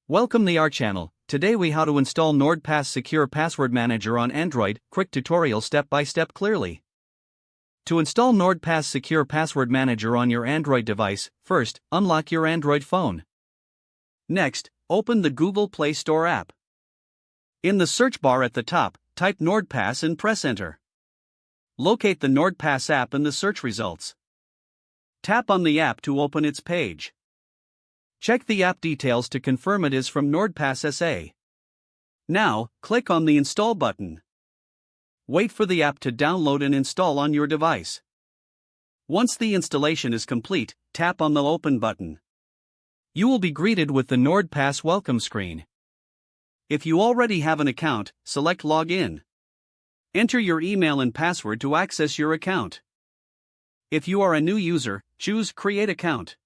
Welcome to our channel. Today we how to install NordPass Secure Password Manager on Android. Quick tutorial step by step clearly. To install NordPass Secure Password Manager on your Android device, first, unlock your Android phone. Next, open the Google Play Store app. In the search bar at the top, type NordPass and press enter. Locate the NordPass app in the search results. Tap on the app to open its page. Check the app details to confirm it is from NordPass SA. Now, click on the Install button. Wait for the app to download and install on your device. Once the installation is complete, tap on the Open button. You will be greeted with the NordPass welcome screen. If you already have an account, select Login. Enter your email and password to access your account. If you are a new user, choose Create Account.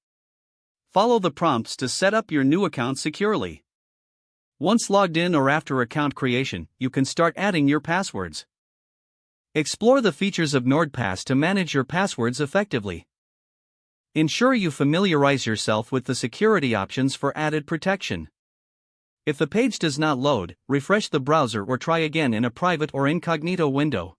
Follow the prompts to set up your new account securely. Once logged in or after account creation, you can start adding your passwords. Explore the features of NordPass to manage your passwords effectively. Ensure you familiarize yourself with the security options for added protection. If the page does not load, refresh the browser or try again in a private or incognito window.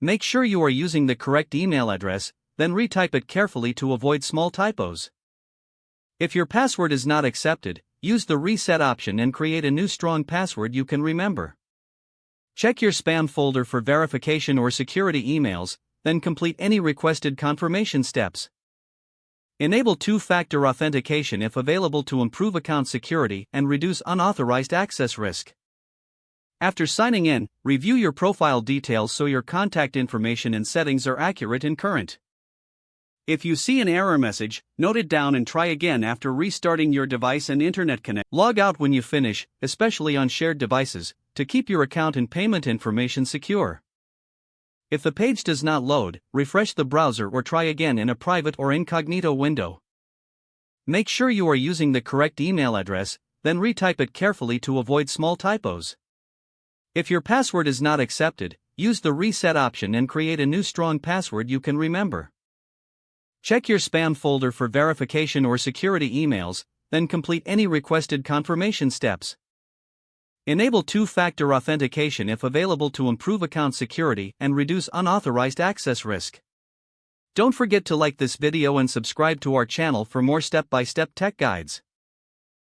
Make sure you are using the correct email address, then retype it carefully to avoid small typos. If your password is not accepted, use the reset option and create a new strong password you can remember. Check your spam folder for verification or security emails, then complete any requested confirmation steps. Enable two-factor authentication if available to improve account security and reduce unauthorized access risk. After signing in, review your profile details so your contact information and settings are accurate and current. If you see an error message, note it down and try again after restarting your device and internet connection. Log out when you finish, especially on shared devices, to keep your account and payment information secure. If the page does not load, refresh the browser or try again in a private or incognito window. Make sure you are using the correct email address, then retype it carefully to avoid small typos. If your password is not accepted, use the reset option and create a new strong password you can remember. Check your spam folder for verification or security emails, then complete any requested confirmation steps. Enable two-factor authentication if available to improve account security and reduce unauthorized access risk. Don't forget to like this video and subscribe to our channel for more step-by-step tech guides.